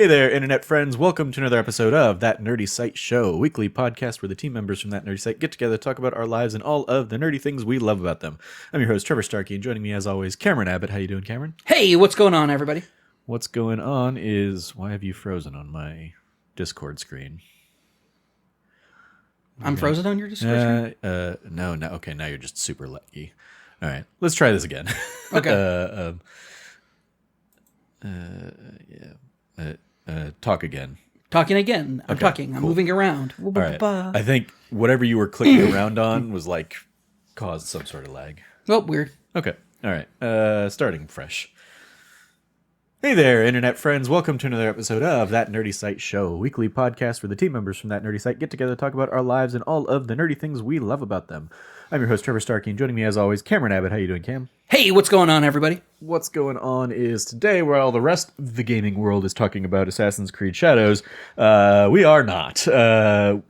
Hey there, internet friends. Welcome to another episode of That Nerdy Site Show, a weekly podcast where the team members from That Nerdy Site get together to talk about our lives and all of the nerdy things we love about them. I'm your host, Trevor Starkey, and joining me as always, Cameron Abbott. How you doing, Cameron? Hey, what's going on, everybody? What's going on is, why have you frozen on my Discord screen? I'm frozen on your Discord screen? No. Okay, now you're just super laggy. All right, let's try this again. Okay. Talk again. Talking again. I'm talking. I'm moving around. All right. I think whatever you were clicking around on was like caused some sort of lag. Oh, weird. Okay. All right. Starting fresh. Hey there, internet friends. Welcome to another episode of That Nerdy Site Show, a weekly podcast where the team members from That Nerdy Site get together to talk about our lives and all of the nerdy things we love about them. I'm your host, Trevor Starkey, and joining me as always, Cameron Abbott. How you doing, Cam? Hey, what's going on, everybody? What's going on is today, where all the rest of the gaming world is talking about Assassin's Creed Shadows, we are not.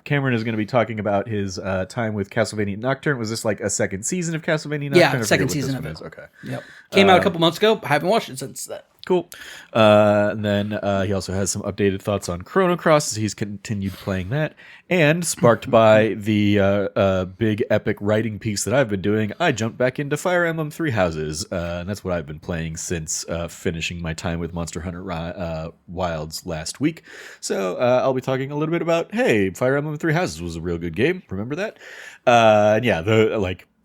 Cameron is going to be talking about his time with Castlevania Nocturne. Was this like a second season of Castlevania Nocturne? Yeah, second season of it. Okay. Yep. Came out a couple months ago. I haven't watched it since then. Cool. And then he also has some updated thoughts on Chrono Cross as he's continued playing that. And sparked by the big epic writing piece that I've been doing, I jumped back into Fire Emblem Three Houses. And that's what I've been playing since finishing my time with Monster Hunter Wilds last week. So I'll be talking a little bit about, hey, Fire Emblem Three Houses was a real good game. Remember that? And yeah,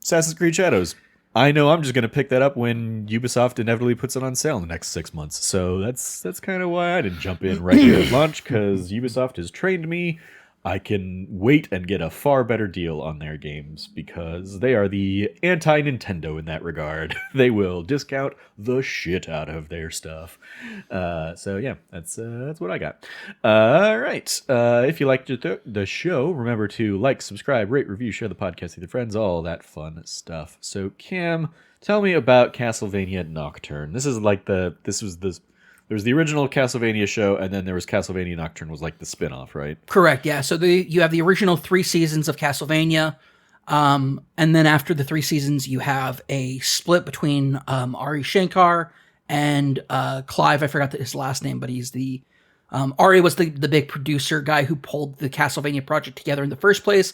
Assassin's Creed Shadows. I know I'm just going to pick that up when Ubisoft inevitably puts it on sale in the next 6 months. So that's kind of why I didn't jump in right here at launch, because Ubisoft has trained me. I can wait and get a far better deal on their games because they are the anti-Nintendo in that regard. They will discount the shit out of their stuff. So yeah, that's what I got. All right. If you liked the show, remember to like, subscribe, rate, review, share the podcast with your friends, all that fun stuff. So Cam, tell me about Castlevania Nocturne. There was the original Castlevania show, and then there was Castlevania Nocturne was like the spin-off, right? Correct, yeah. So you have the original 3 seasons of Castlevania, and then after the 3 seasons, you have a split between Ari Shankar and Clive. I forgot his last name, but he's the... Ari was the big producer guy who pulled the Castlevania project together in the first place.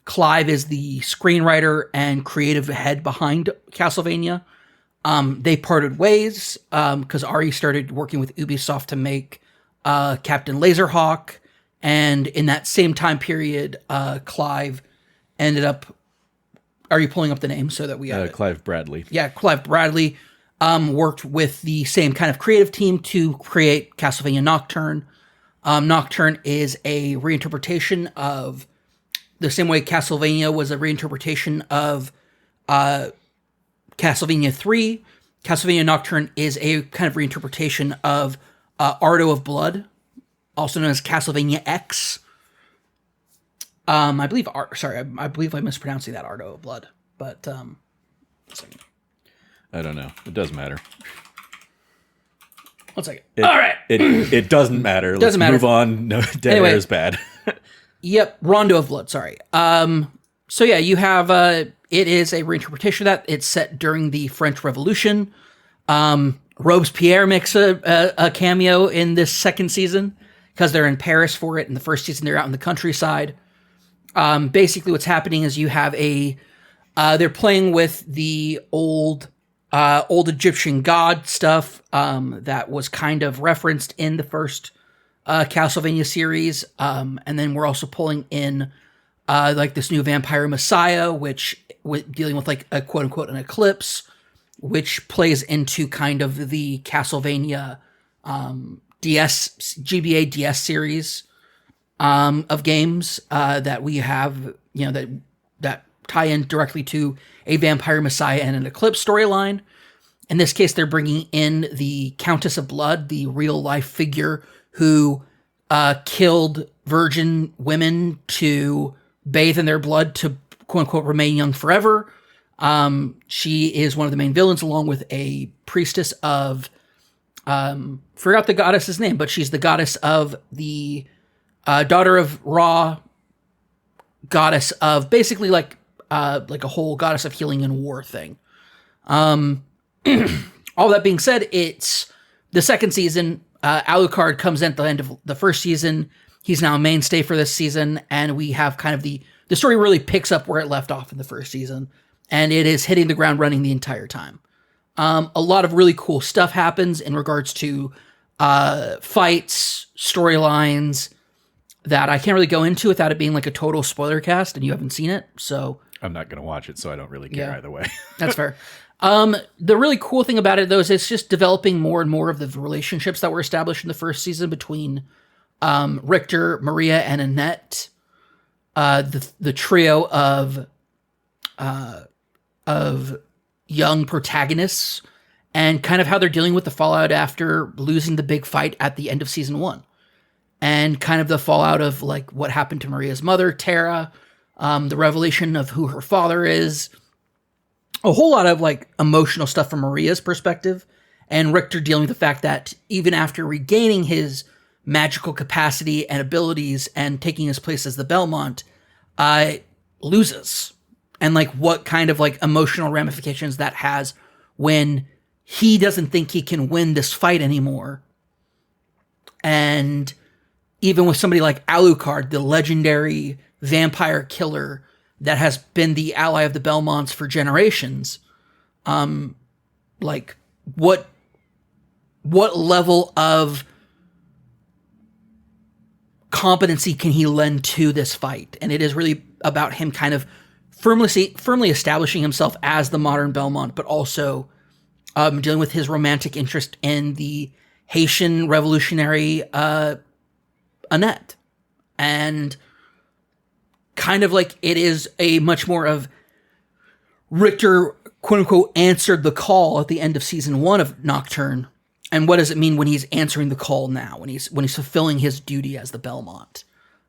Clive is the screenwriter and creative head behind Castlevania. They parted ways because Ari started working with Ubisoft to make Captain Laserhawk, and in that same time period, Clive ended up... Are you pulling up the name so that we have Clive Bradley. Yeah, Clive Bradley worked with the same kind of creative team to create Castlevania Nocturne. Nocturne is a reinterpretation of... The same way Castlevania was a reinterpretation of... Castlevania 3. Castlevania Nocturne is a kind of reinterpretation of Ardo of Blood, also known as Castlevania X. I believe I'm mispronouncing that, Ardo of Blood, but I don't know. It doesn't matter. 1 second. All right. It doesn't matter. Let's move on. No, dead air is bad. Yep, Rondo of Blood, sorry. So yeah, you have... it is a reinterpretation of that. It's set during the French Revolution. Robespierre makes a cameo in this second season because they're in Paris for it. In the first season, they're out in the countryside. Basically, what's happening is you have they're playing with the old Egyptian god stuff that was kind of referenced in the first Castlevania series. And then we're also pulling in this new vampire messiah, which dealing with like a quote unquote an eclipse, which plays into kind of the Castlevania GBA DS series of games that we have, that tie in directly to a vampire messiah and an eclipse storyline. In this case, they're bringing in the Countess of Blood, the real life figure who killed virgin women to bathe in their blood to quote-unquote remain young forever. She is one of the main villains, along with a priestess of... forgot the goddess's name, but she's the goddess of the... daughter of Ra, goddess of... Basically like a whole goddess of healing and war thing. All that being said, it's... The second season Alucard comes in at the end of the first season. He's now a mainstay for this season, and we have kind of the story really picks up where it left off in the first season, and it is hitting the ground running the entire time. A lot of really cool stuff happens in regards to fights, storylines that I can't really go into without it being like a total spoiler cast, and you haven't seen it, so I'm not going to watch it, so I don't really care either way. that's fair. The really cool thing about it, though, is it's just developing more and more of the relationships that were established in the first season between Richter, Maria, and Annette. The trio of young protagonists, and kind of how they're dealing with the fallout after losing the big fight at the end of season 1. And kind of the fallout of like what happened to Maria's mother, Tara, the revelation of who her father is, a whole lot of like emotional stuff from Maria's perspective, and Richter dealing with the fact that even after regaining his magical capacity and abilities and taking his place as the Belmont, loses, and like what kind of like emotional ramifications that has when he doesn't think he can win this fight anymore. And even with somebody like Alucard, the legendary vampire killer that has been the ally of the Belmonts for generations, like what level of competency can he lend to this fight? And it is really about him kind of firmly establishing himself as the modern Belmont, but also dealing with his romantic interest in the Haitian revolutionary Annette. And kind of like it is a much more of Richter, quote unquote, answered the call at the end of season 1 of Nocturne. And what does it mean when he's answering the call now, when he's fulfilling his duty as the Belmont,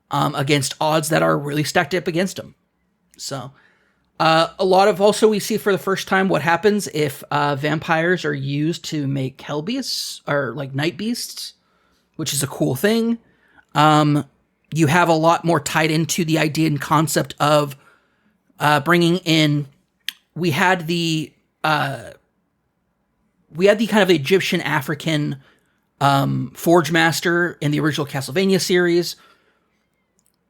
against odds that are really stacked up against him. So a lot of also we see for the first time what happens if vampires are used to make hell beasts or like night beasts, which is a cool thing. You have a lot more tied into the idea and concept of bringing in. We had the kind of Egyptian African Forge Master in the original Castlevania series.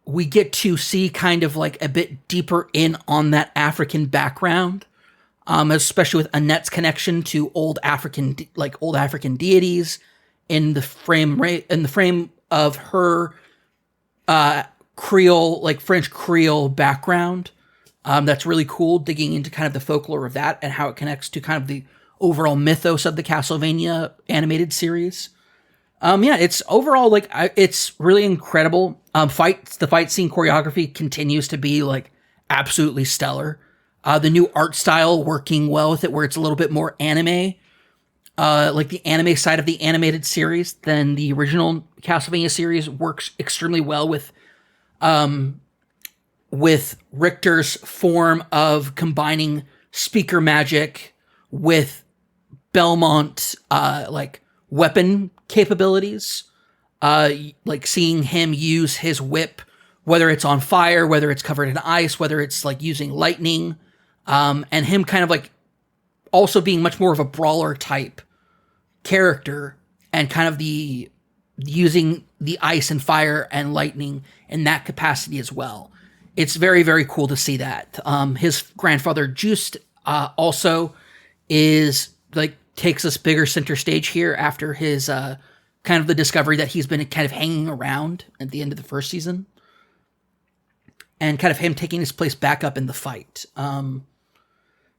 We get to see kind of like a bit deeper in on that African background, especially with Annette's connection to old African deities in the frame of her Creole, like French Creole background. That's really cool, digging into kind of the folklore of that and how it connects to kind of the overall mythos of the Castlevania animated series. It's overall like it's really incredible. The fight scene choreography continues to be like absolutely stellar. The new art style working well with it, where it's a little bit more anime, like the anime side of the animated series than the original Castlevania series, works extremely well with Richter's form of combining speaker magic with Belmont like weapon capabilities, like seeing him use his whip, whether it's on fire, whether it's covered in ice, whether it's like using lightning, and him kind of like also being much more of a brawler type character, and kind of the using the ice and fire and lightning in that capacity as well. It's very, very cool to see that. His grandfather Just also is like takes us bigger center stage here after his kind of the discovery that he's been kind of hanging around at the end of the first season, and kind of him taking his place back up in the fight.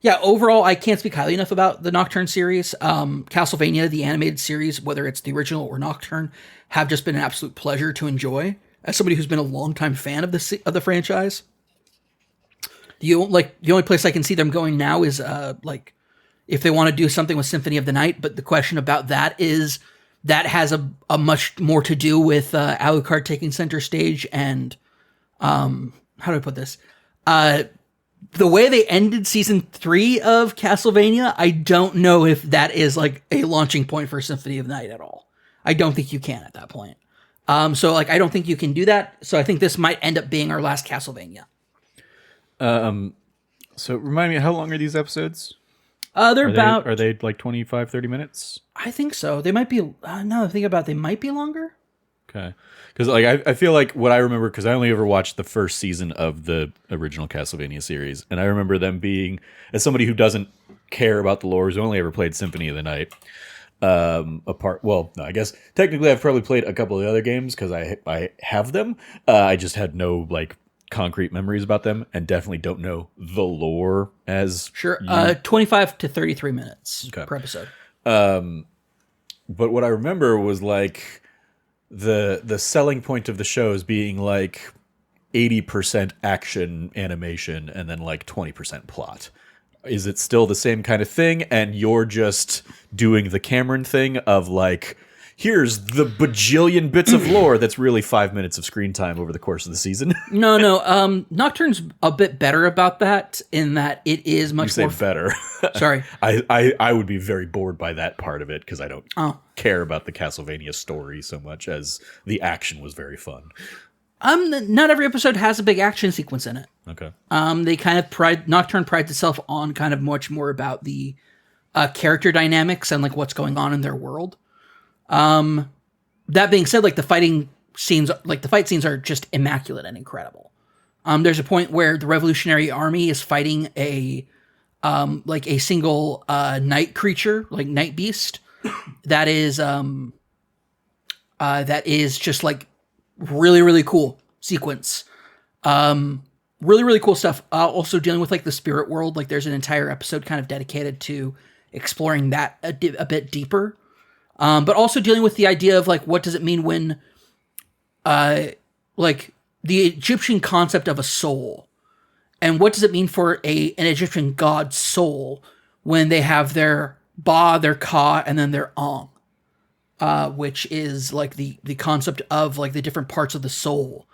Overall, I can't speak highly enough about the Nocturne series. Castlevania, the animated series, whether it's the original or Nocturne, have just been an absolute pleasure to enjoy. As somebody who's been a longtime fan of the franchise, the only place I can see them going now is like if they want to do something with Symphony of the Night. But the question about that is that has a much more to do with Alucard taking center stage and how do I put this? The way they ended season 3 of Castlevania, I don't know if that is like a launching point for Symphony of the Night at all. I don't think you can at that point. So like, I don't think you can do that. So I think this might end up being our last Castlevania. So remind me, how long are these episodes? They're about. Are they like 25, 30 minutes? I think so. They might be. Now that I think about it, they might be longer. Okay. Because like I feel like what I remember, because I only ever watched the first season of the original Castlevania series, and I remember them being, as somebody who doesn't care about the lore, who's only ever played Symphony of the Night, well, no, I guess technically I've probably played a couple of the other games because I have them. I just had no like concrete memories about them, and definitely don't know the lore as Sure. 25 to 33 minutes per episode. But what I remember was like the selling point of the shows being like 80% action animation and then like 20% plot. Is it still the same kind of thing? And you're just doing the Cameron thing of like, here's the bajillion bits of lore that's really 5 minutes of screen time over the course of the season. No. Nocturne's a bit better about that in that it is much You more... say better. Sorry. I would be very bored by that part of it because I don't Oh. care about the Castlevania story so much as the action was very fun. Not every episode has a big action sequence in it. Okay. They kind of Nocturne prides itself on kind of much more about the character dynamics and like what's going on in their world. That being said, like the fight scenes are just immaculate and incredible. There's a point where the Revolutionary Army is fighting a single night creature, like night beast, that is just like really, really cool sequence. Really, really cool stuff. Also dealing with like the spirit world. Like there's an entire episode kind of dedicated to exploring that a bit deeper. But also dealing with the idea of like, what does it mean when, like the Egyptian concept of a soul, and what does it mean for an Egyptian god's soul when they have their Ba, their Ka, and then their Ang, which is like the concept of like the different parts of the soul,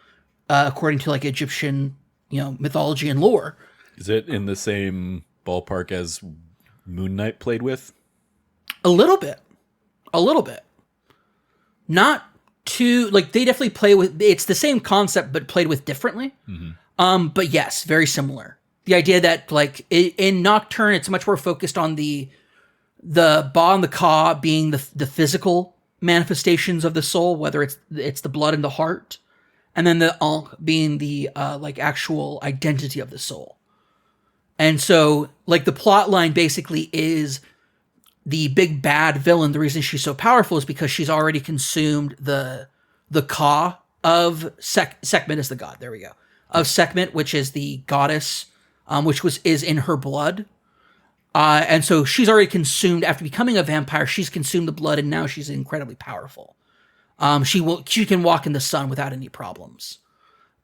according to like Egyptian, mythology and lore. Is it in the same ballpark as Moon Knight played with? A little bit. Not too, like, they definitely play with, it's the same concept, but played with differently. Mm-hmm. But yes, very similar. The idea that, like, in Nocturne, it's much more focused on the Ba and the Ka being the physical manifestations of the soul, whether it's the blood and the heart, and then the Ankh being the, like, actual identity of the soul. And so, like, the plot line basically is the big bad villain. The reason she's so powerful is because she's already consumed the Ka of Sekhmet is the god. There we go. Of Sekhmet, which is the goddess, which is in her blood. And so she's already consumed, after becoming a vampire, she's consumed the blood, and now she's incredibly powerful. She can walk in the sun without any problems.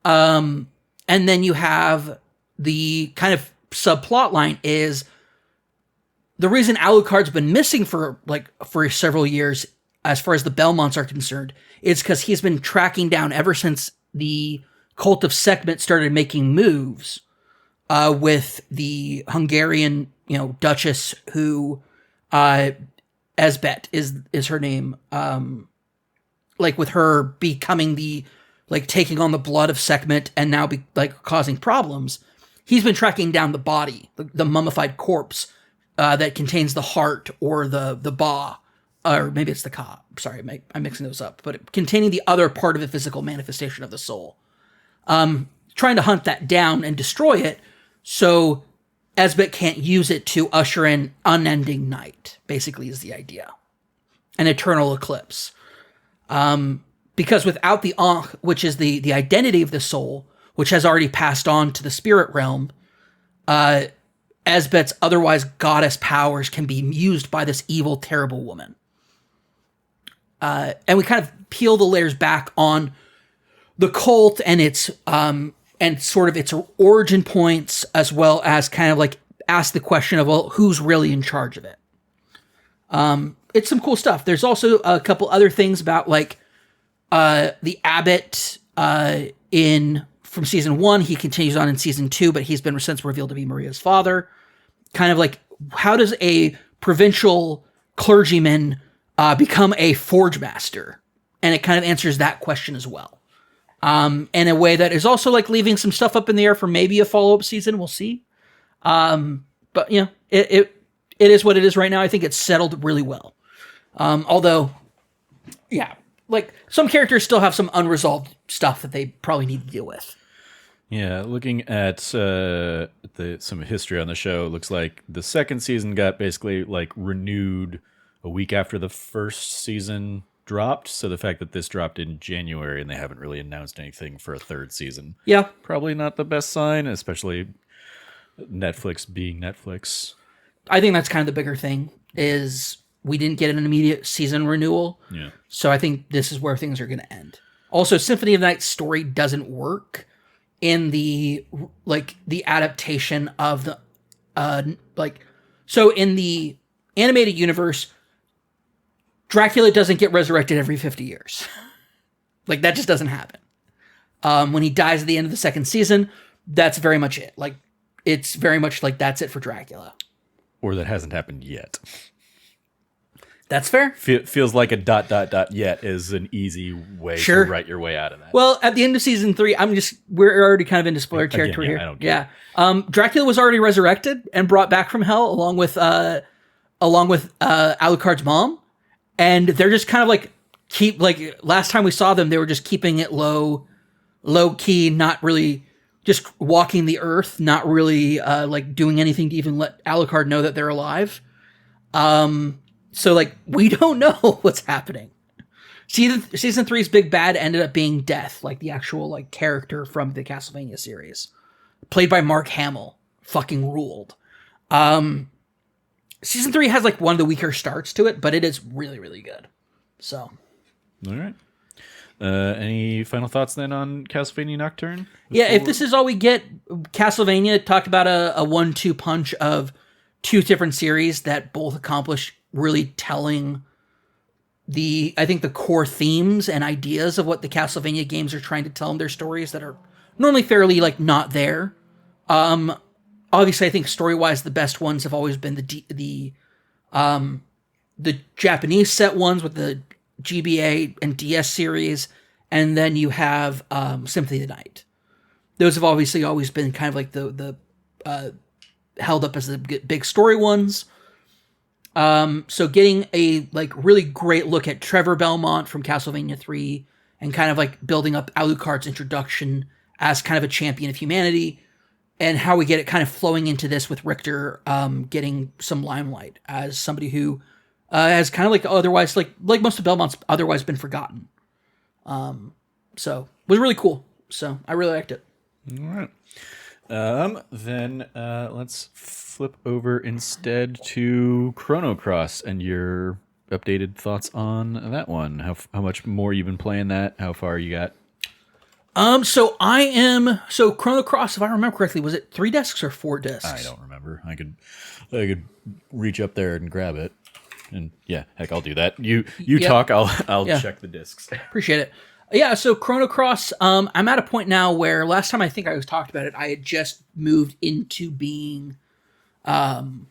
And then you have the kind of subplot line is the reason Alucard's been missing for several years, as far as the Belmonts are concerned, is because he's been tracking down ever since the cult of Sekhmet started making moves with the Hungarian, Duchess, who Esbet is her name. Like with her becoming taking on the blood of Sekhmet and now causing problems. He's been tracking down the body, the mummified corpse that contains the heart or the Ba, or maybe it's the Ka. Sorry, I'm mixing those up. But containing the other part of the physical manifestation of the soul. Trying to hunt that down and destroy it so Esbet can't use it to usher in unending night, basically is the idea. An eternal eclipse. Because without the Ankh, which is the identity of the soul, which has already passed on to the spirit realm, Esbet's otherwise goddess powers can be used by this evil, terrible woman. And we kind of peel the layers back on the cult and its and sort of its origin points, as well as kind of like ask the question of, well, who's really in charge of it? It's some cool stuff. There's also a couple other things about like the abbot from season 1. He continues on in season 2, but he's been since revealed to be Maria's father. Kind of like, how does a provincial clergyman become a forge master? And it kind of answers that question as well. In a way that is also like leaving some stuff up in the air for maybe a follow-up season. We'll see. But it is what it is right now. I think it's settled really well. Although, yeah, like some characters still have some unresolved stuff that they probably need to deal with. Yeah, looking at some history on the show, it looks like the second season got basically like renewed a week after the first season dropped. So the fact that this dropped in January and they haven't really announced anything for a third season, Yeah. probably not the best sign, especially Netflix being Netflix. I think that's kind of the bigger thing is we didn't get an immediate season renewal. Yeah. So I think this is where things are going to end. Also, Symphony of the Night story doesn't work in the adaptation of the so in the animated universe, Dracula doesn't get resurrected every 50 years. Like that just doesn't happen. When he dies at the end of the second season, that's very much it. Like it's very much like that's it for Dracula. Or that hasn't happened yet. That's fair. Feels like a ... yet is an easy way Sure. to write your way out of that. Well, at the end of season 3, we're already kind of into spoiler territory yeah, here. I don't care. Yeah. Dracula was already resurrected and brought back from hell along with Alucard's mom. And they're just kind of last time we saw them, they were just keeping it low key, not really just walking the earth, not really doing anything to even let Alucard know that they're alive. So we don't know what's happening. Season 3's big bad ended up being Death, like the actual character from the Castlevania series, played by Mark Hamill. Fucking ruled. Season 3 has one of the weaker starts to it, but it is really, really good. So, all right. Any final thoughts then on Castlevania Nocturne? Yeah, if this is all we get, Castlevania talked about a 1-2 punch of two different series that both accomplish really telling the core themes and ideas of what the Castlevania games are trying to tell in their stories that are normally fairly not there. Obviously, I think story-wise, the best ones have always been the Japanese set ones with the GBA and DS series, and then you have Symphony of the Night. Those have obviously always been kind of the held up as the big story ones. So getting a really great look at Trevor Belmont from Castlevania 3 and kind of building up Alucard's introduction as kind of a champion of humanity, and how we get it kind of flowing into this with Richter getting some limelight as somebody who has kind of otherwise most of Belmont's otherwise been forgotten. So it was really cool. So I really liked it. All right. Then let's flip over instead to Chrono Cross and your updated thoughts on that one. How much more you've been playing that? How far you got? So Chrono Cross, if I remember correctly, was it 3 discs or 4 discs? I don't remember. I could reach up there and grab it. And yeah, heck, I'll do that. You Yep. talk, I'll check the discs. Appreciate it. Yeah, so Chrono Cross, I'm at a point now where last time I think I was talked about it, I had just moved into being Two.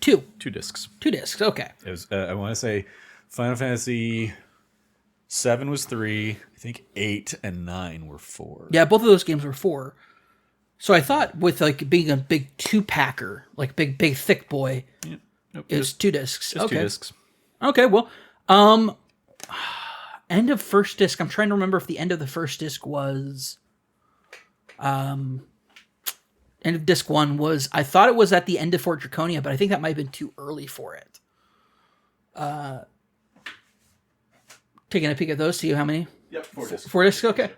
Two. 2 discs. 2 discs, okay. It was I want to say Final Fantasy 7 was 3, I think 8 and 9 were 4. Yeah, both of those games were 4. So I thought with being a big 2-packer, big thick boy, Yeah. Nope, it was 2 discs. just Okay. 2 discs. Okay, well, end of first disc. I'm trying to remember if the end of the first disc was, end of disc 1 was. I thought it was at the end of Fort Draconia, but I think that might have been too early for it. Taking a peek at those, see how many. Yep, 4 discs. 4 discs. Okay.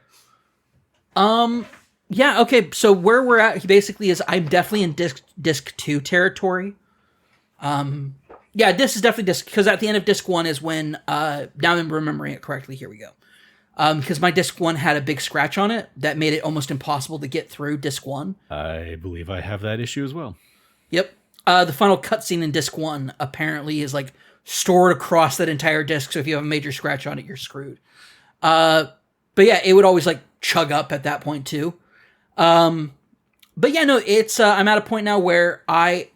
Yeah. Okay. So where we're at basically is I'm definitely in disc 2 territory. Yeah, this is definitely disc, because at the end of disc 1 is when, now I'm remembering it correctly, here we go. Because my disc 1 had a big scratch on it that made it almost impossible to get through disc 1. I believe I have that issue as well. Yep. The final cutscene in disc 1 apparently is stored across that entire disc, so if you have a major scratch on it, you're screwed. But yeah, it would always chug up at that point too. But yeah, no, it's, I'm at a point now where I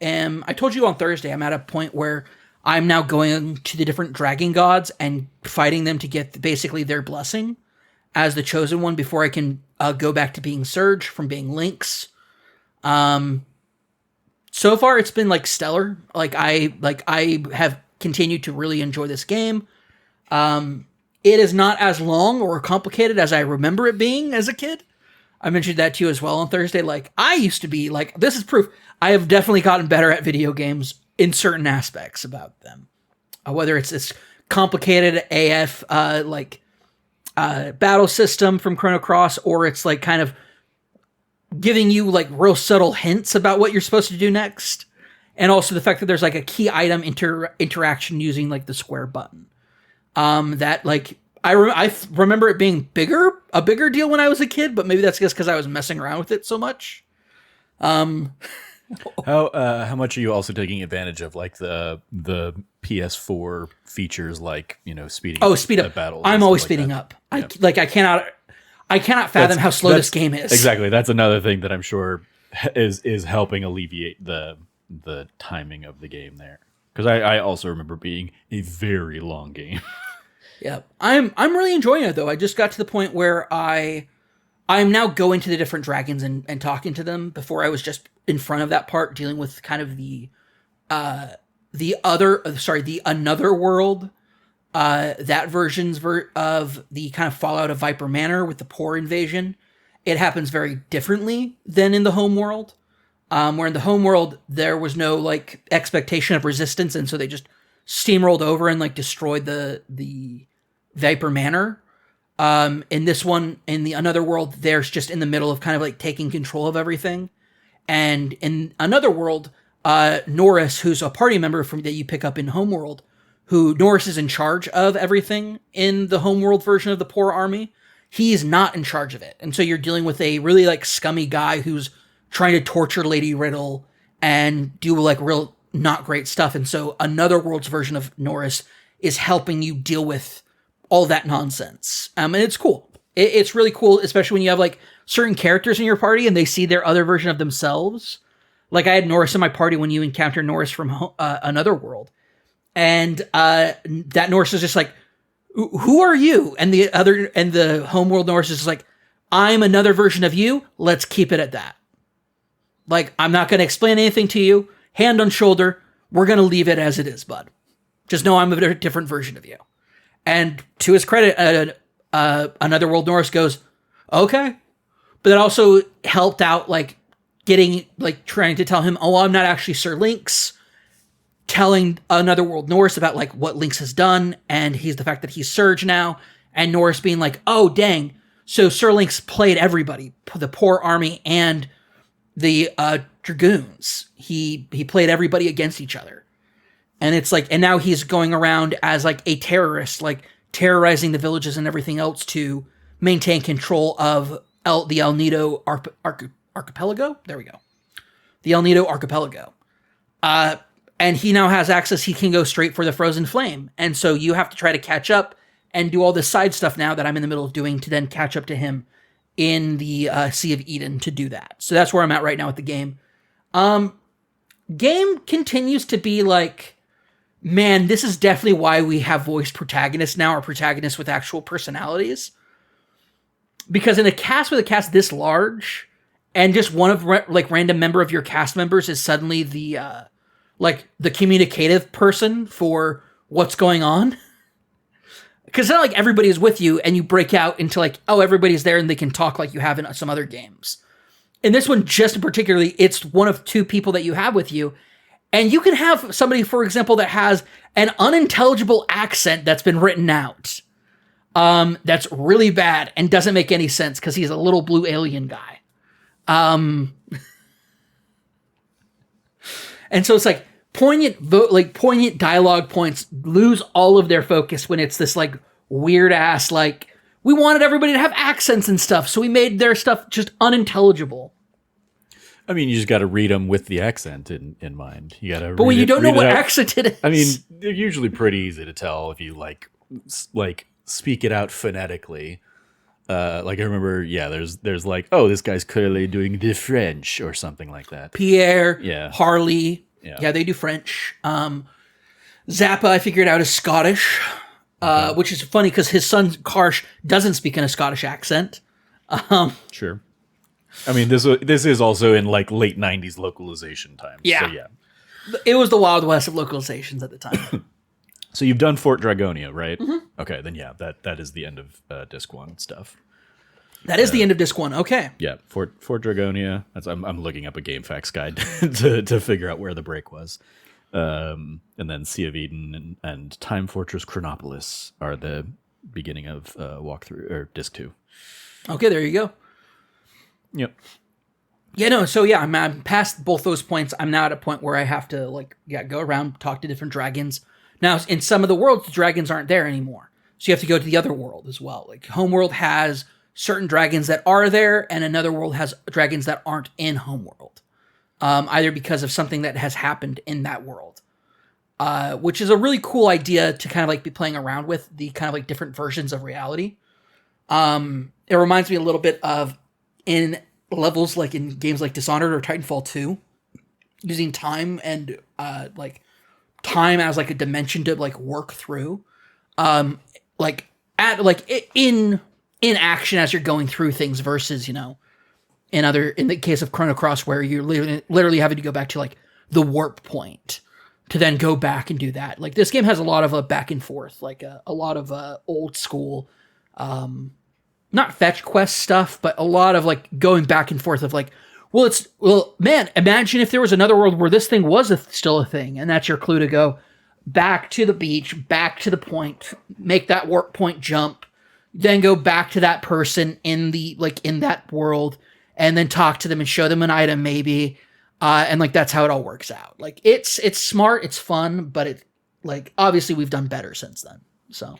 told you on Thursday, I'm at a point where I'm now going to the different dragon gods and fighting them to get basically their blessing as the chosen one before I can go back to being Surge from being Lynx. So far, it's been like stellar. I have continued to really enjoy this game. It is not as long or complicated as I remember it being as a kid. I mentioned that to you as well on Thursday. Like, I used to be like, this is proof. I have definitely gotten better at video games in certain aspects about them. Whether it's this complicated AF, battle system from Chrono Cross, or it's like kind of giving you like real subtle hints about what you're supposed to do next. And also the fact that there's like a key item interaction using like the square button. That like I remember it being a bigger deal when I was a kid, but maybe that's just because I was messing around with it so much. How much are you also taking advantage of like the PS4 features, like, you know, speeding up battles? I'm always speeding up. Yeah. I cannot fathom how slow this game is. Exactly. That's another thing that I'm sure is helping alleviate the timing of the game there. Because I also remember being a very long game. Yeah, I'm really enjoying it though. I just got to the point where I'm now going to the different dragons and talking to them. Before I was just in front of that part dealing with kind of the another world. That version's of the kind of fallout of Viper Manor with the poor invasion. It happens very differently than in the home world. Where in the home world, there was no like expectation of resistance. And so they just steamrolled over and like destroyed the Viper Manor. In this one, in the another world, there's just in the middle of kind of like taking control of everything. And in another world, Norris, who's a party member that you pick up in Homeworld, Norris is in charge of everything in the Homeworld version of the Poor Army. He's not in charge of it. And so you're dealing with a really like scummy guy who's trying to torture Lady Riddle and do like real not great stuff. And so another world's version of Norris is helping you deal with all that nonsense. And it's cool. It's really cool, especially when you have like certain characters in your party and they see their other version of themselves. Like I had Norris in my party when you encounter Norris from another world. And that Norris is just like, who are you? And the Homeworld Norris is just like, I'm another version of you. Let's keep it at that. Like, I'm not going to explain anything to you. Hand on shoulder. We're going to leave it as it is, bud. Just know I'm a different version of you. And to his credit, another world Norris goes, okay. But that also helped out, like, trying to tell him, oh, I'm not actually Sir Lynx. Telling another world Norris about, like, what Lynx has done. And the fact that he's Surge now. And Norris being like, oh, dang. So Sir Lynx played everybody. The Poor Army and the Dragoons. He played everybody against each other. And it's like, and now he's going around as like a terrorist, like terrorizing the villages and everything else to maintain control of the El Nido archipelago. There we go. The El Nido archipelago. And he now has access. He can go straight for the Frozen Flame. And so you have to try to catch up and do all this side stuff now that I'm in the middle of doing to then catch up to him in the Sea of Eden to do that. So that's where I'm at right now with the game. Game continues to be like, man, this is definitely why we have voiced protagonists now, or protagonists with actual personalities. Because in a cast with a cast this large, and just one of random member of your cast members is suddenly the communicative person for what's going on. Because it's not like everybody is with you and you break out into like, oh, everybody's there and they can talk like you have in some other games. In this one, just particularly, it's one of two people that you have with you. And you can have somebody, for example, that has an unintelligible accent that's been written out. That's really bad and doesn't make any sense because he's a little blue alien guy. And so it's like poignant dialogue points lose all of their focus when it's this like weird ass, like, we wanted everybody to have accents and stuff, so we made their stuff just unintelligible. I mean, you just got to read them with the accent in mind. You got to. But when you don't know what accent it is, I mean, they're usually pretty easy to tell if you like speak it out phonetically. Like I remember, yeah, there's like, oh, this guy's clearly doing the French or something like that. Pierre, yeah, Harley, yeah, they do French. Zappa, I figured out, is Scottish. Which is funny because his son Karsh doesn't speak in a Scottish accent. Sure. I mean, this is also in like late '90s localization time. Yeah. So yeah. It was the Wild West of localizations at the time. So you've done Fort Dragonia, right? Mm-hmm. Okay, then yeah, that is the end of Disc 1 stuff. That is the end of Disc 1. Okay. Yeah, Fort Dragonia. I'm looking up a GameFAQs guide to figure out where the break was. And then Sea of Eden and Time Fortress Chronopolis are the beginning of walkthrough or Disc 2. Okay, there you go. Yep. Yeah, no, so yeah, I'm past both those points. I'm now at a point where I have to go around, talk to different dragons. Now, in some of the worlds, the dragons aren't there anymore. So you have to go to the other world as well. Like Homeworld has certain dragons that are there, and another world has dragons that aren't in Homeworld. Either because of something that has happened in that world. Which is a really cool idea to kind of like be playing around with, the kind of like different versions of reality. It reminds me a little bit of in levels like in games like Dishonored or Titanfall 2, using time and time as like a dimension to like work through. In action as you're going through things versus, in the case of Chrono Cross where you're literally having to go back to like the warp point to then go back and do that. Like this game has a lot of back and forth, like a lot of old school, not fetch quest stuff, but a lot of like going back and forth of like, man, imagine if there was another world where this thing was still a thing. And that's your clue to go back to the beach, back to the point, make that warp point jump, then go back to that person in that world and then talk to them and show them an item maybe. And like, that's how it all works out. Like it's smart, it's fun, but it like, obviously we've done better since then. So,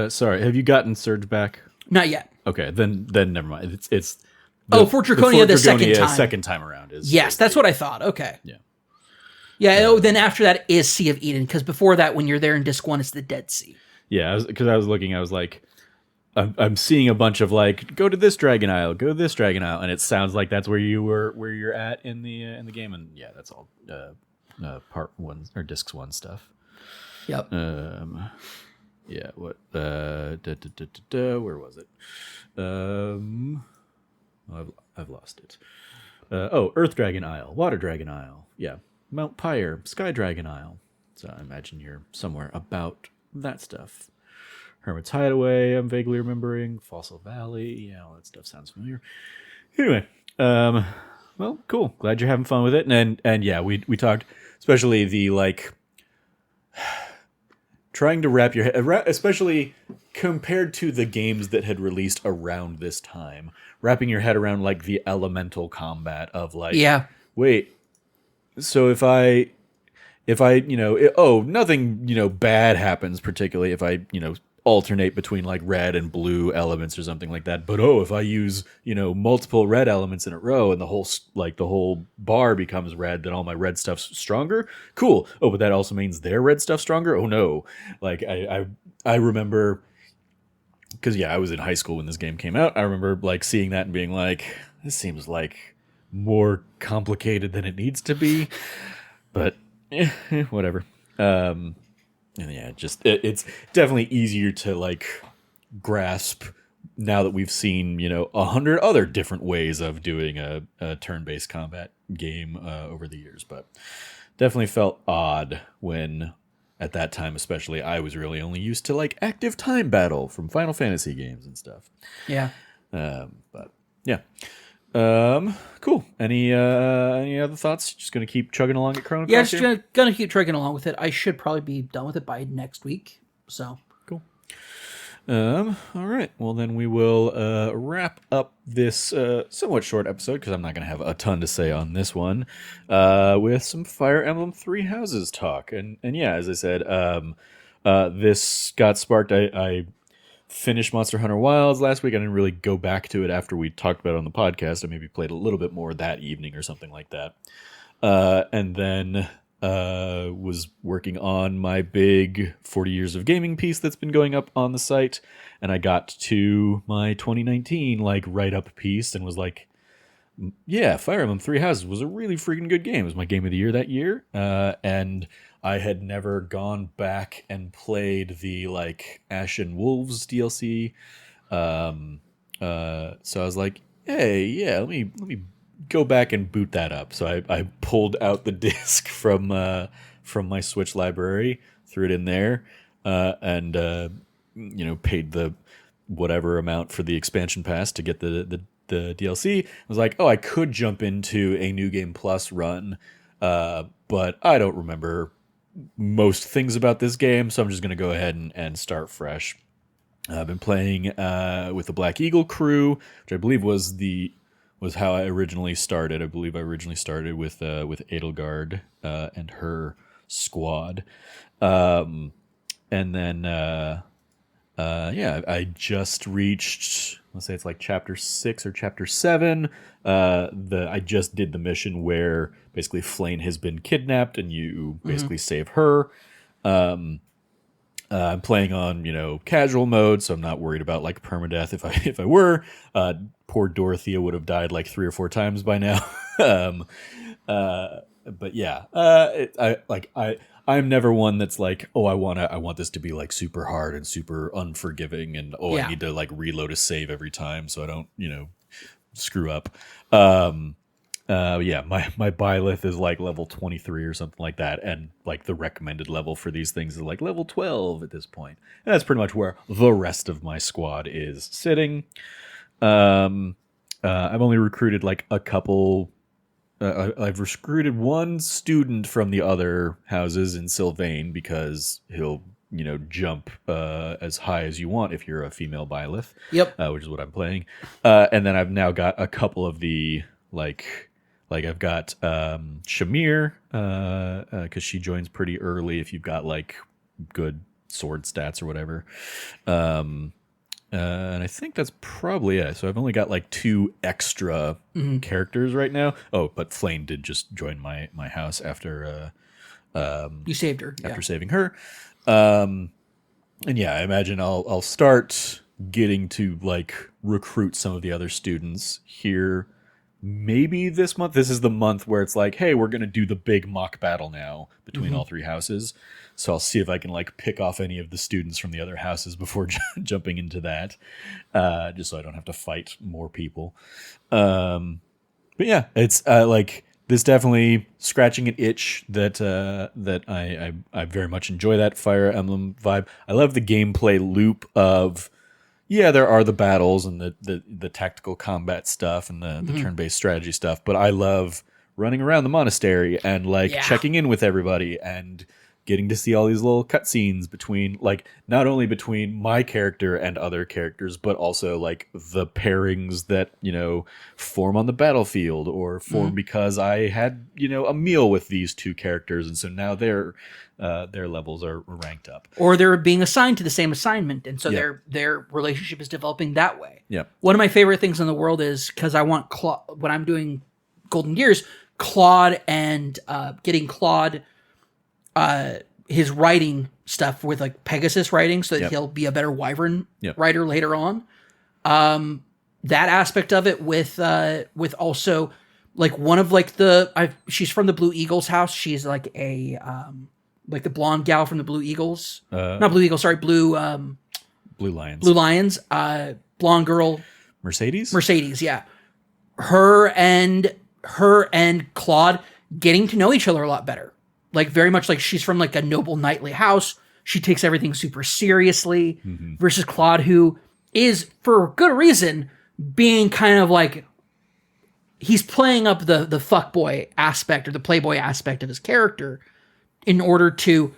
sorry, have you gotten Surge back? Not yet. Okay, then never mind. It's Fort Dragonia the second time. Second time around is. Yes, that's what I thought. Okay. Yeah. Yeah. Then after that is Sea of Eden, because before that, when you're there in Disc 1, it's the Dead Sea. Yeah, because I was looking, I was like, I'm seeing a bunch of like, go to this Dragon Isle, go to this Dragon Isle, and it sounds like that's where you're at in the game, and yeah, that's all part 1 or Disc 1 stuff. Yep. Yeah. What? Where was it? I've lost it. Earth Dragon Isle, Water Dragon Isle. Yeah, Mount Pyre, Sky Dragon Isle. So I imagine you're somewhere about that stuff. Hermit's Hideaway, I'm vaguely remembering. Fossil Valley, yeah, all that stuff sounds familiar. Anyway, well, cool. Glad you're having fun with it. And yeah, we talked, especially the like trying to wrap your head, especially compared to the games that had released around this time, wrapping your head around like the elemental combat of like, yeah, wait, so if I nothing, bad happens particularly if I, alternate between like red and blue elements or something like that. But if I use, multiple red elements in a row and the whole bar becomes red, then all my red stuff's stronger. Cool. Oh, but that also means their red stuff's stronger. Oh no. Like I remember, because yeah, I was in high school when this game came out. I remember like seeing that and being like, this seems like more complicated than it needs to be, but whatever. And yeah, it's definitely easier to like grasp now that we've seen 100 other different ways of doing a turn-based combat game over the years, but definitely felt odd when at that time, especially, I was really only used to like active time battle from Final Fantasy games and stuff. Yeah. But yeah. Cool. Any other thoughts? Just gonna keep chugging along at Chrono Cross? Yeah, just gonna keep chugging along with it. I should probably be done with it by next week. So cool. All right. Well, then we will wrap up this somewhat short episode because I'm not gonna have a ton to say on this one. With some Fire Emblem Three Houses talk, and yeah, as I said, this got sparked. I finished Monster Hunter Wilds last week. I didn't really go back to it after we talked about it on the podcast. I maybe played a little bit more that evening or something like that. And then was working on my big 40 years of gaming piece that's been going up on the site. And I got to my 2019 like write-up piece and was like, yeah, Fire Emblem Three Houses was a really freaking good game. It was my game of the year that year. And I had never gone back and played the like Ashen Wolves DLC. So I was like, hey, yeah, let me go back and boot that up. So I pulled out the disc from my Switch library, threw it in there, and paid the whatever amount for the expansion pass to get the DLC. I was like, oh, I could jump into a New Game Plus run, but I don't remember most things about this game, so I'm just gonna go ahead and start fresh. I've been playing with the Black Eagle crew, which I believe was how I originally started. I believe I originally started with Edelgard and her squad, and then I just reached. Let's say it's like chapter 6 or chapter 7. I just did the mission where basically Flane has been kidnapped and you basically save her. I'm playing on casual mode, so I'm not worried about like permadeath. If I were, poor Dorothea would have died like 3 or 4 times by now. But yeah, I'm never one that's like, oh, I want this to be like super hard and super unforgiving, and I need to like reload a save every time so I don't screw up. My Byleth is like level 23 or something like that, and like the recommended level for these things is like level 12 at this point. And that's pretty much where the rest of my squad is sitting. I've only recruited like a couple. I've recruited one student from the other houses in Sylvain because he'll jump as high as you want if you're a female Byleth. Yep. Which is what I'm playing. And then I've now got a couple of the like I've got Shamir because she joins pretty early if you've got like good sword stats or whatever. And I think that's probably it. So I've only got like 2 extra characters right now. Oh, but Flane did just join my house after You saved her. after saving her. And yeah, I imagine I'll start getting to like recruit some of the other students here. Maybe this month. This is the month where it's like, hey, we're gonna do the big mock battle now between all 3 houses. So I'll see if I can like pick off any of the students from the other houses before jumping into that, just so I don't have to fight more people. But yeah, it's like this definitely scratching an itch that I very much enjoy that Fire Emblem vibe. I love the gameplay loop of. Yeah, there are the battles and the tactical combat stuff and the turn-based strategy stuff, but I love running around the monastery and like checking in with everybody and getting to see all these little cutscenes between like not only between my character and other characters, but also like the pairings that form on the battlefield or form because I had a meal with these 2 characters, and so now their levels are ranked up, or they're being assigned to the same assignment, and so their relationship is developing that way. Yeah. One of my favorite things in the world is because I want when I'm doing Golden Gears, Claude and getting Claude his writing stuff with like Pegasus writing so that he'll be a better Wyvern writer later on. That aspect of it with also like one of like she's from the Blue Eagles house. She's like a like the blonde gal from the Blue Eagles. Not Blue Eagles, sorry, Blue Lions. Blue Lions, blonde girl. Mercedes, yeah. Her and Claude getting to know each other a lot better. Like very much like she's from like a noble knightly house. She takes everything super seriously versus Claude, who is for good reason being kind of like he's playing up the fuckboy aspect or the playboy aspect of his character in order to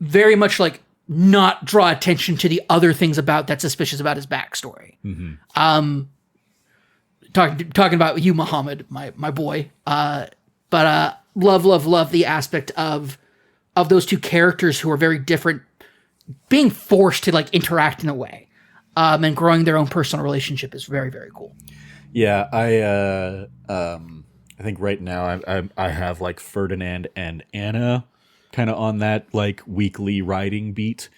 very much like not draw attention to the other things that's suspicious about his backstory. Talking about you, Muhammad, my boy. But love the aspect of those 2 characters who are very different being forced to like interact in a way, and growing their own personal relationship is very, very cool. Yeah, I think right now I have like Ferdinand and Anna kind of on that like weekly writing beat.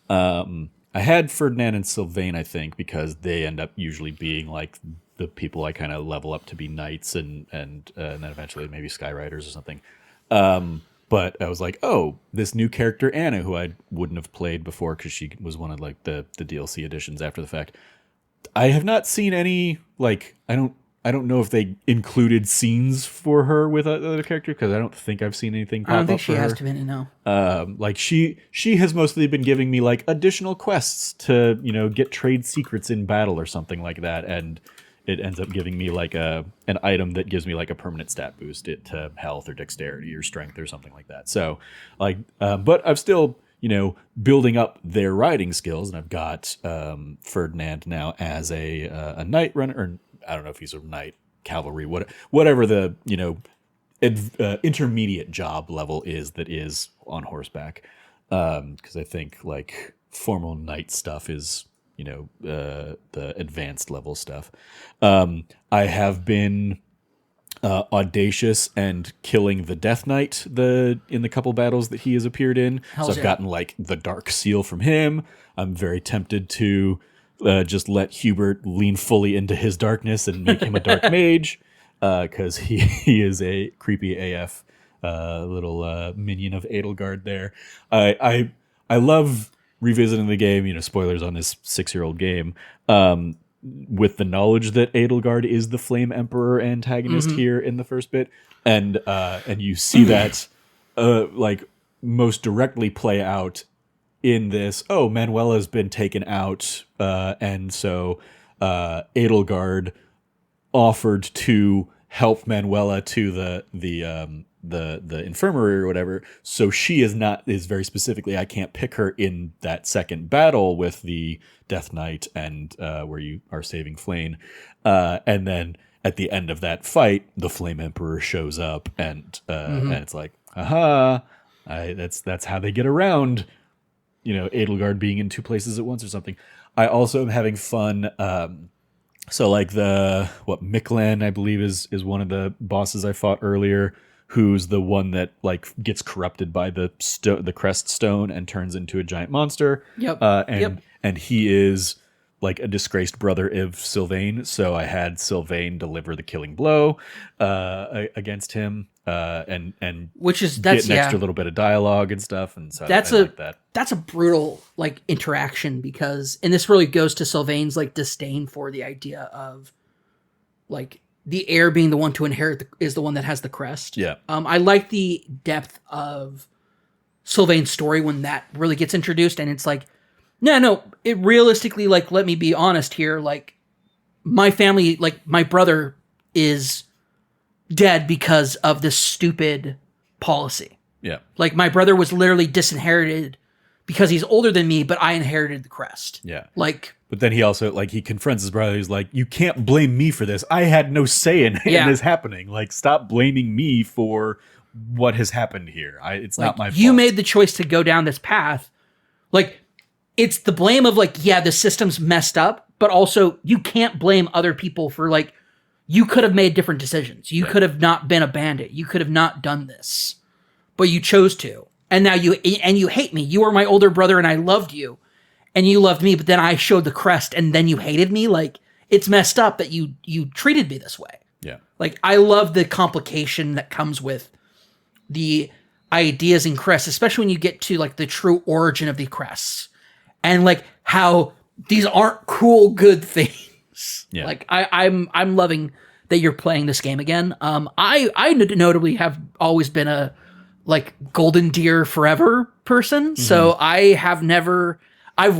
I had Ferdinand and Sylvain, I think, because they end up usually being like the people I kind of level up to be knights and then eventually maybe Skyriders or something. But I was like, oh, this new character Anna, who I wouldn't have played before because she was one of like the DLC editions after the fact. I have not seen any like I I don't know if they included scenes for her with other characters, because I don't think I've seen anything pop I up don't think she for has her. to be in it, no. Like she has mostly been giving me like additional quests to, get trade secrets in battle or something like that, and it ends up giving me like an item that gives me like a permanent stat boost it to health or dexterity or strength or something like that. So like, but I'm still building up their riding skills, and I've got Ferdinand now as a knight runner, or I don't know if he's a knight cavalry, whatever the intermediate job level is on horseback, because I think like formal knight stuff is the advanced level stuff. I have been audacious and killing the Death Knight in the couple battles that he has appeared in. Hells So I've yeah. gotten like the Dark Seal from him. I'm very tempted to just let Hubert lean fully into his darkness and make him a dark mage, because he is a creepy AF little minion of Edelgard there. I love revisiting the game, spoilers on this 6-year-old game, with the knowledge that Edelgard is the Flame Emperor antagonist here in the first bit, and you see that like most directly play out in this. Oh, Manuela's been taken out, and so Edelgard offered to help Manuela to the infirmary or whatever. So she is very specifically, I can't pick her in that second battle with the Death Knight and where you are saving Flame. And then at the end of that fight, the Flame Emperor shows up, and it's like, aha, that's how they get around, Edelgard being in two places at once or something. I also am having fun. So like Miklan, I believe is one of the bosses I fought earlier, who's the one that like gets corrupted by the crest stone and turns into a giant monster. Yep. And he is like a disgraced brother of Sylvain. So I had Sylvain deliver the killing blow against him, and That's get an extra little bit of dialogue and stuff. And so I like that. That's a brutal like interaction, because, and this really goes to Sylvain's like disdain for the idea of like the heir being the one to inherit is the one that has the crest. Yeah. I like the depth of Sylvain's story when that really gets introduced, and it's like, no, it realistically, like, let me be honest here, like, my family, like, my brother is dead because of this stupid policy. Yeah. Like, my brother was literally disinherited because he's older than me, but I inherited the crest. Yeah. Like, but then he also, like, he confronts his brother. He's like, you can't blame me for this. I had no say in this happening. Like, stop blaming me for what has happened here. It's like, not my fault. You made the choice to go down this path. Like, it's the blame of like, yeah, the system's messed up, but also you can't blame other people for like, you could have made different decisions. You could have not been a bandit. You could have not done this, but you chose to. And now you hate me. You were my older brother and I loved you and you loved me, but then I showed the crest and then you hated me. Like, it's messed up that you treated me this way. Yeah. Like, I love the complication that comes with the ideas in crests, especially when you get to like the true origin of the crests. And like how these aren't cool, good things. Yeah. Like I'm loving that you're playing this game again. I notably have always been a like Golden Deer Forever person. Mm-hmm. So I've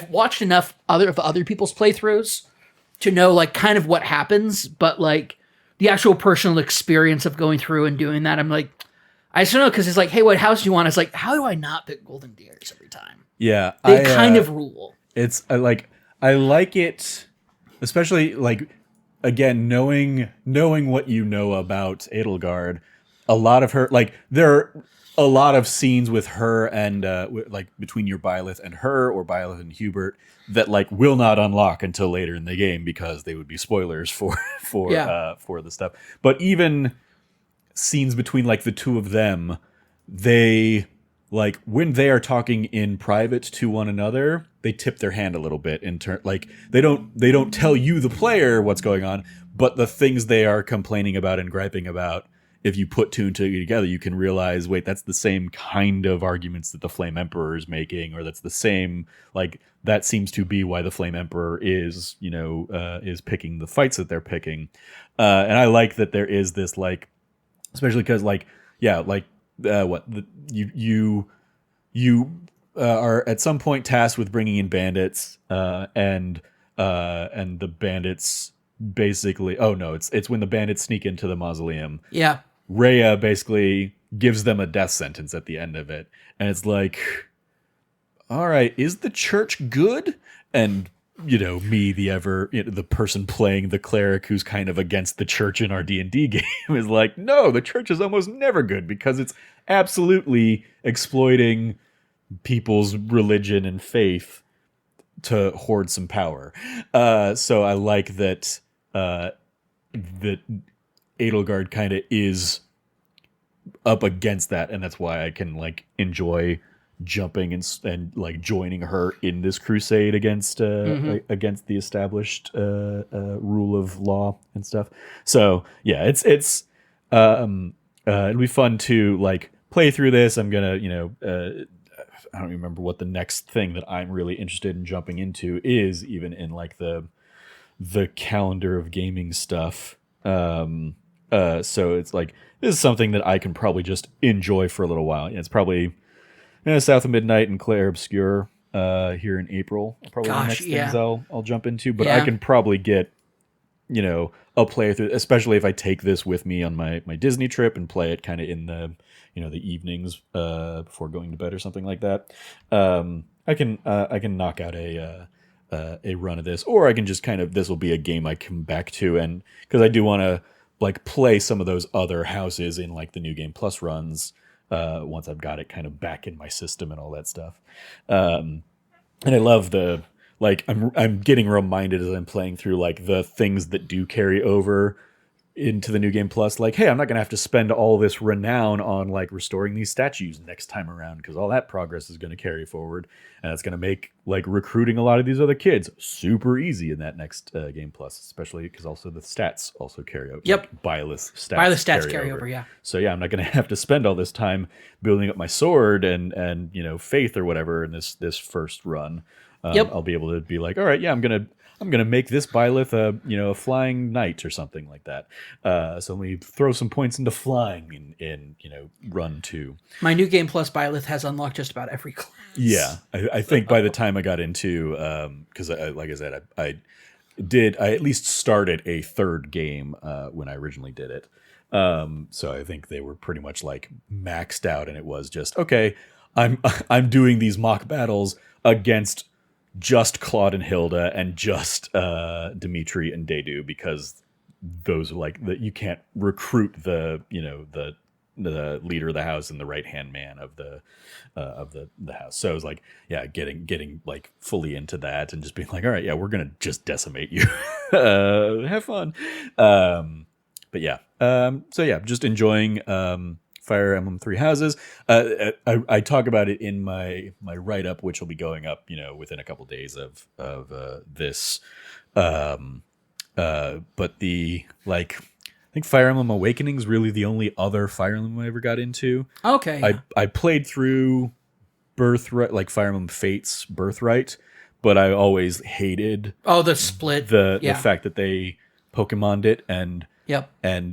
watched enough other people's playthroughs to know like kind of what happens, but like the actual personal experience of going through and doing that, I'm like, I just don't know, because it's like, hey, what house do you want? It's like, how do I not pick Golden Deers every time? Yeah, they kind of rule. I like it, especially like, again, knowing what you know about Edelgard. A lot of her, like, there are a lot of scenes with her and like between your Byleth and her, or Byleth and Hubert, that like will not unlock until later in the game because they would be spoilers for the stuff. But even scenes between like the two of them, they, like, when they are talking in private to one another, they tip their hand a little bit in turn. Like, they don't tell you, the player, what's going on, but the things they are complaining about and griping about if you put two and two together, you can realize, wait, that's the same kind of arguments that the Flame Emperor is making, or that's the same, like, that seems to be why the Flame Emperor is, is picking the fights that they're picking. And I like that there is this, like, especially because, like, you are at some point tasked with bringing in bandits, and the bandits basically, it's when the bandits sneak into the mausoleum. Yeah. Rhea basically gives them a death sentence at the end of it. And it's like, all right, is the church good? And, me, the person playing the cleric who's kind of against the church in our D&D game is like, no, the church is almost never good because it's absolutely exploiting people's religion and faith to hoard some power. So I like that Edelgard kind of is up against that, and that's why I can like enjoy jumping and like joining her in this crusade against against the established rule of law and stuff. So yeah, it's it'll be fun to like play through this. I'm gonna I don't remember what the next thing that I'm really interested in jumping into is, even in like the calendar of gaming stuff. So it's like, this is something that I can probably just enjoy for a little while. It's probably South of Midnight and Claire Obscure here in April. Probably the next things I'll jump into. But I can probably get, a playthrough, especially if I take this with me on my Disney trip and play it kind of in the, the evenings before going to bed or something like that. I can knock out a run of this, or I can just this will be a game I come back to, and because I do want to like play some of those other houses in like the New Game Plus runs once I've got it kind of back in my system and all that stuff. And I love I'm getting reminded as I'm playing through like the things that do carry over into the New Game Plus, like, hey, I'm not going to have to spend all this renown on like restoring these statues next time around, because all that progress is going to carry forward, and it's going to make like recruiting a lot of these other kids super easy in that next Game Plus, especially because also the stats also carry over. Yep. Like, Byleth stats carry over, yeah. So yeah, I'm not going to have to spend all this time building up my sword and faith or whatever in this first run. I'll be able to be like, all right, yeah, I'm gonna make this Byleth a flying knight or something like that. So let me throw some points into flying in run 2. My New Game Plus Byleth has unlocked just about every class. Yeah, I think by the time I got into because like I said, I at least started a third game when I originally did it. So I think they were pretty much like maxed out, and it was just okay. I'm doing these mock battles against just Claude and Hilda and just Dimitri and Dedu, because those are like you can't recruit the leader of the house and the right hand man of the house. So it was like, yeah, getting like fully into that and just being like, all right, yeah, we're gonna just decimate you. Have fun. But yeah, so yeah, just enjoying Fire Emblem Three Houses. I talk about it in my write up, which will be going up, within a couple days of this. But the I think Fire Emblem Awakening is really the only other Fire Emblem I ever got into. Okay. I played through Birthright, like Fire Emblem Fates Birthright, but I always hated the split, the fact that they Pokemoned it and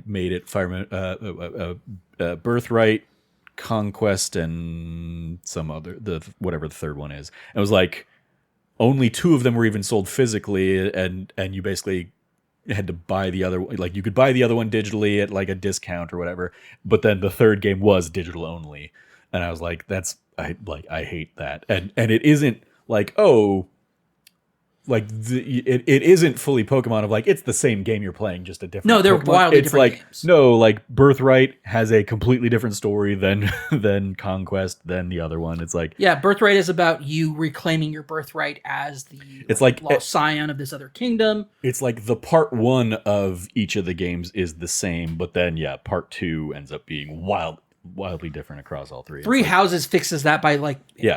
made it Fire Birthright, Conquest, and some other whatever the third one is. And it was like only 2 of them were even sold physically, and you basically had to buy the other, like you could buy the other one digitally at like a discount or whatever, but then the third game was digital only, and I was like, I hate that. And it isn't like, it isn't fully Pokemon of like it's the same game you're playing, just a different. No, they're Pokemon. wildly it's different like, games. No, like Birthright has a completely different story than Conquest than the other one. It's like, yeah, Birthright is about you reclaiming your birthright as the lost scion of this other kingdom. It's like the part 1 of each of the games is the same, but then part 2 ends up being wildly different across all 3. Three Houses fixes that by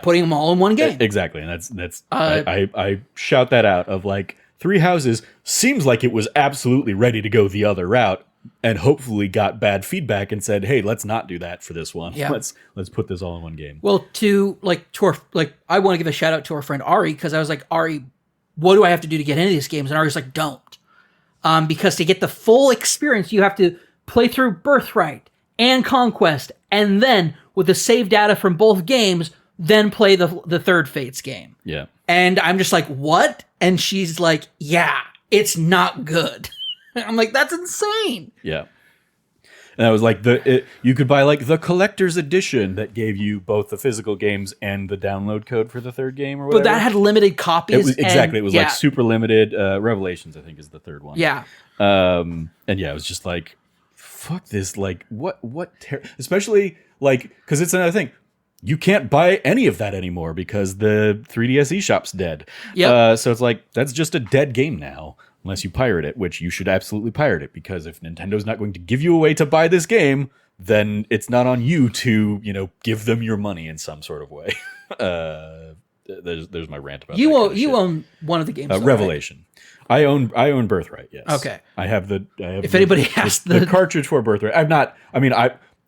putting them all in one game. Exactly, and that's I shout that out of like Three Houses seems like it was absolutely ready to go the other route, and hopefully got bad feedback and said, hey, let's not do that for this one. Yeah. Let's put this all in one game. Well, I want to give a shout out to our friend Ari, because I was like, Ari, what do I have to do to get into these games? And Ari's like, don't. Because to get the full experience, you have to play through Birthright and Conquest, and then with the save data from both games, then play the third Fates game. Yeah. And I'm just like, what? And she's like, yeah, it's not good. I'm like, that's insane. Yeah. And I was like, you could buy like the collector's edition that gave you both the physical games and the download code for the third game or whatever. But that had limited copies. Exactly. It was like super limited. Revelations, I think, is the third one. Yeah. And yeah, it was just like, fuck this. Like, especially like, because it's another thing. You can't buy any of that anymore because the 3DS eShop's dead. Yep. So it's like, that's just a dead game now. Unless you pirate it, which you should absolutely pirate it, because if Nintendo's not going to give you a way to buy this game, then it's not on you to, give them your money in some sort of way. There's my rant about you own one of the games. Revelation. Right? I own Birthright. Yes. Okay. I have if anybody has the cartridge for Birthright.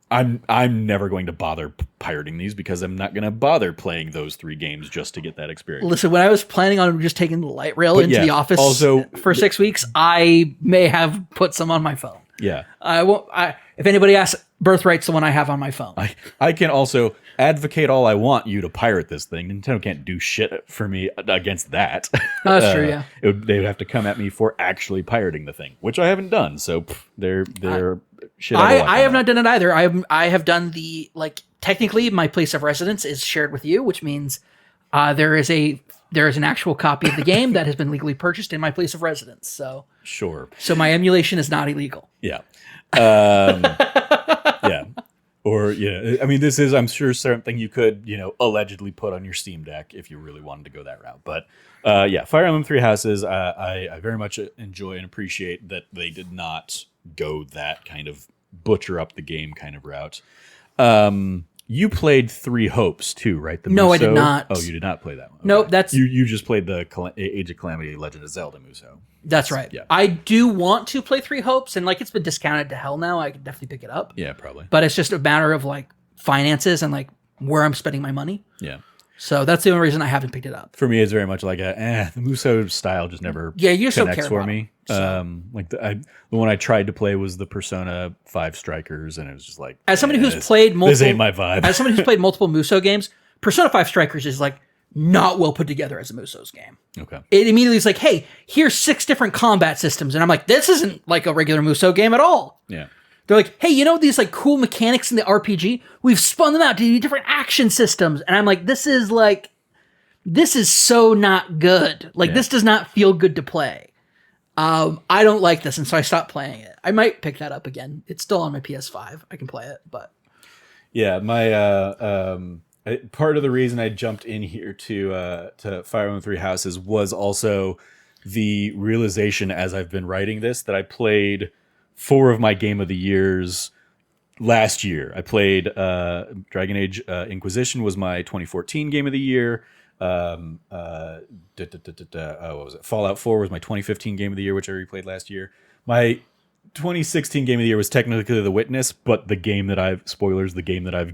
I'm never going to bother pirating these because I'm not going to bother playing those 3 games just to get that experience. Listen, when I was planning on just taking the light rail into the office for 6 weeks, I may have put some on my phone. Yeah. If anybody asks, Birthright's the one I have on my phone. I can also advocate all I want you to pirate this thing. Nintendo can't do shit for me against that. That's true, yeah. They would have to come at me for actually pirating the thing, which I haven't done. So they're shit. I have not done it either. I have done technically my place of residence is shared with you, which means there is an actual copy of the game that has been legally purchased in my place of residence. So sure. So my emulation is not illegal. Yeah. Yeah. Or, I mean, this is, I'm sure, something you could, allegedly put on your Steam Deck if you really wanted to go that route. But, Fire Emblem Three Houses, I very much enjoy and appreciate that they did not go that kind of butcher up the game kind of route. You played Three Hopes too, right? No, I did not. Oh, you did not play that one. Okay. Nope, that's... You just played the Age of Calamity Legend of Zelda Muso. That's right. Yeah. I do want to play Three Hopes, and it's been discounted to hell now. I could definitely pick it up. Yeah, probably. But it's just a matter of finances and where I'm spending my money. Yeah. So that's the only reason I haven't picked it up. For me, it's very much like the Muso style just never you just connects don't care for about me. So. The one I tried to play was the Persona 5 Strikers, and it was just like, as somebody who's played multiple, this ain't my vibe. As somebody who's played multiple Muso games, Persona 5 Strikers is not well put together as a Muso's game. Okay. It immediately is like, hey, here's 6 different combat systems, and I'm like, this isn't like a regular Muso game at all. Yeah. They're like, hey, these cool mechanics in the RPG? We've spun them out to do different action systems, and I'm like, this is so not good. This does not feel good to play. I don't like this, and so I stopped playing it. I might pick that up again. It's still on my PS5. I can play it, but yeah, my part of the reason I jumped in here to Fire Emblem Three Houses was also the realization as I've been writing this that I played 4 of my Game of the Years last year. I played Dragon Age Inquisition was my 2014 Game of the Year. What was it? Fallout 4 was my 2015 Game of the Year, which I replayed last year. My 2016 Game of the Year was technically The Witness, but the game that I've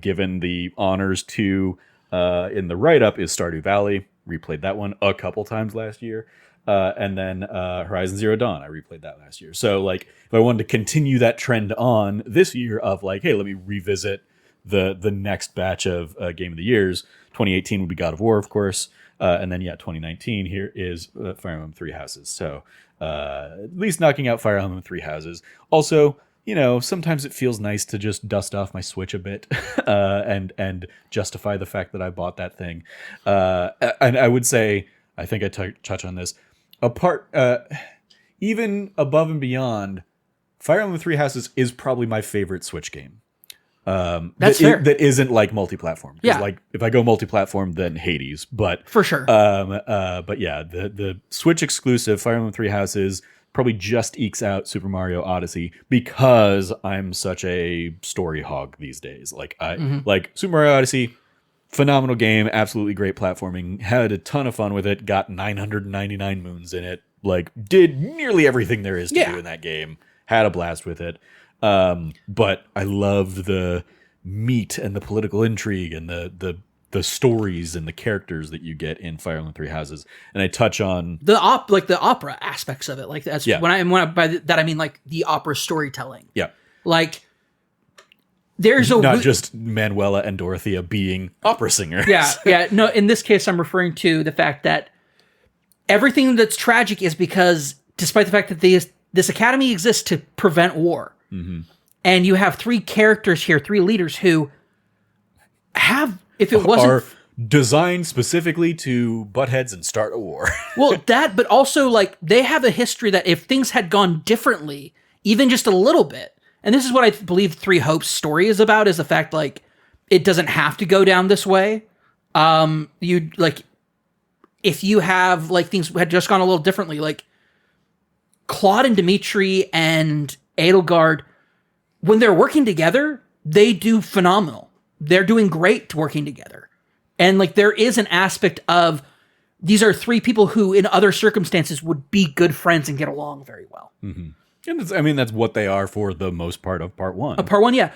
given the honors to in the write-up is Stardew Valley. Replayed that one a couple times last year. And then Horizon Zero Dawn, I replayed that last year. So if I wanted to continue that trend on this year of hey, let me revisit the next batch of Game of the Years, 2018 would be God of War, of course. And then, 2019 here is Fire Emblem Three Houses. So at least knocking out Fire Emblem Three Houses. Also, sometimes it feels nice to just dust off my Switch a bit and justify the fact that I bought that thing. And I would say, I think I touch on this, even above and beyond, Fire Emblem Three Houses is probably my favorite Switch game. That's fair. That isn't multi-platform. Yeah. If I go multi-platform, then Hades. But for sure. But yeah, the Switch exclusive Fire Emblem Three Houses probably just ekes out Super Mario Odyssey because I'm such a story hog these days. Super Mario Odyssey, phenomenal game, absolutely great platforming. Had a ton of fun with it. Got 999 moons in it. Did nearly everything there is to do in that game. Had a blast with it. But I loved the meat and the political intrigue and the stories and the characters that you get in Fire Emblem Three Houses. And I touch on the opera aspects of it. Like that's Yeah. by that I mean like the opera storytelling. yeah, Like there's a not just Manuela and Dorothea being opera singers. yeah. No, in this case, I'm referring to the fact that everything that's tragic is because, despite the fact that this academy exists to prevent war, and you have three characters here, three leaders who have, if it wasn't are designed specifically to butt heads and start a war. well, that, but also like they have a history that if things had gone differently, even just a little bit, and this is what I believe Three Hopes' story is about, is the fact like it doesn't have to go down this way. You like if you have like things had just gone a little differently, like Claude and Dimitri and Edelgard, when they're working together, they do phenomenal. They're doing great working together. And like there is an aspect of these are three people who in other circumstances would be good friends and get along very well. And I mean, that's what they are for the most part of part one. Part one, yeah.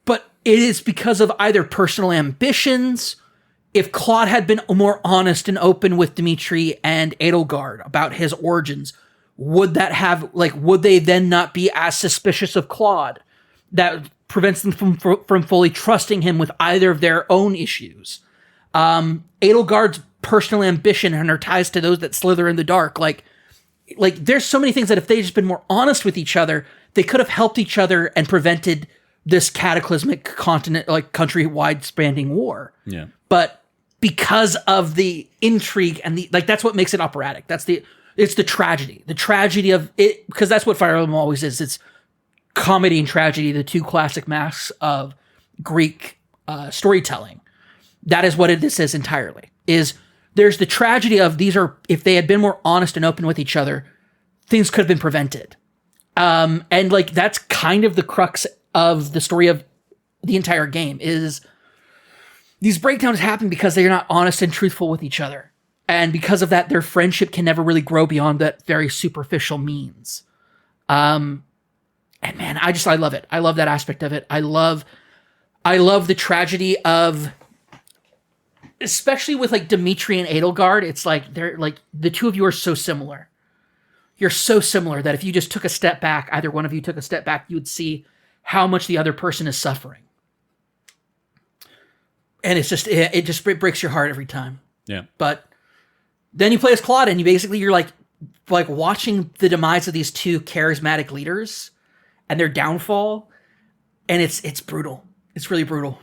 But it is because of either personal ambitions. If Claude had been more honest and open with Dimitri and Edelgard about his origins, would they then not be as suspicious of Claude? That prevents them from fully trusting him with either of their own issues. Edelgard's personal ambition and her ties to those that slither in the dark, like there's so many things that if they just been more honest with each other, they could have helped each other and prevented this cataclysmic countrywide spanning war. Yeah. But because of the intrigue and that's what makes it operatic. It's the tragedy of it, because that's what Fire Emblem always is. It's comedy and tragedy, the two classic masks of Greek storytelling. That is what this is entirely. There's the tragedy of if they had been more honest and open with each other, things could have been prevented. And like that's kind of the crux of the story of the entire game is these breakdowns happen because they're not honest and truthful with each other. And because of that, their friendship can never really grow beyond that very superficial means. And man, I love it. I love that aspect of it. I love the tragedy of, especially with like Dimitri and Edelgard, it's like they're like the two of you are so similar. You're so similar that if you just took a step back, either one of you took a step back, you would see how much the other person is suffering. And it's just it breaks your heart every time. Yeah. But then you play as Claude and you're like watching the demise of these two charismatic leaders and their downfall, and it's brutal. It's really brutal.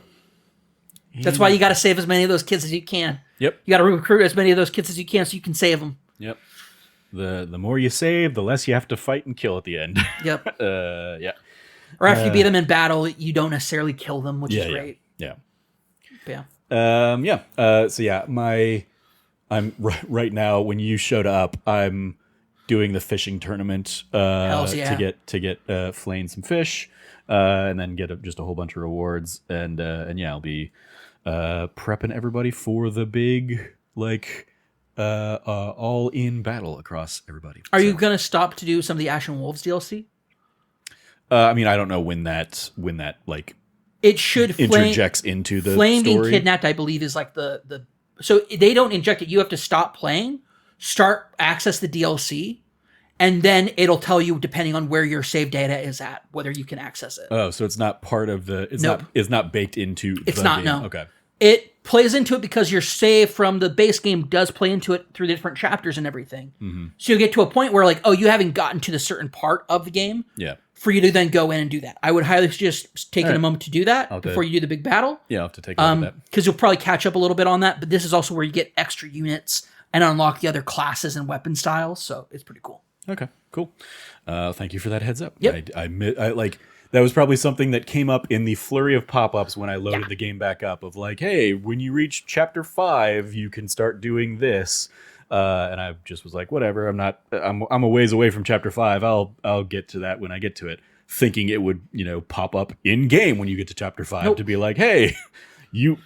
That's why you got to save as many of those kids as you can. Yep. You got to recruit as many of those kids as you can so you can save them. Yep. The more you save, the less you have to fight and kill at the end. Yep. Yeah. Or after you beat them in battle, you don't necessarily kill them, which is great. Yeah. Yeah. So yeah, I'm right now. When you showed up, I'm doing the fishing tournament to get flaying some fish, and then get just a whole bunch of rewards, and yeah, I'll be prepping everybody for the big all in battle across everybody. Are you gonna stop to do some of the Ashen Wolves DLC? I mean, I don't know when that It should interjects into the Flame story. being kidnapped, I believe, is like the so they don't inject it. You have to stop playing, access the DLC, and then it'll tell you depending on where your save data is at whether you can access it. Oh, so it's not part of the. Nope. It's not baked into. It's the not. game. No. Okay. It plays into it because your save from the base game does play into it through the different chapters and everything. Mm-hmm. So you get to a point where you haven't gotten to the certain part of the game. Yeah. For you to then go in and do that. I would highly suggest taking a moment to do that before you do the big battle. Yeah, I'll have to take a look at that. Because you'll probably catch up a little bit on that, but this is also where you get extra units and unlock the other classes and weapon styles, so it's pretty cool. Okay, cool. Thank you for that heads up. Yep. I that was probably something that came up in the flurry of pop-ups when I loaded the game back up of hey, when you reach chapter 5, you can start doing this. And I just was like, whatever. I'm a ways away from chapter 5. I'll get to that when I get to it. Thinking it would, pop up in game when you get to chapter 5 to be like, hey,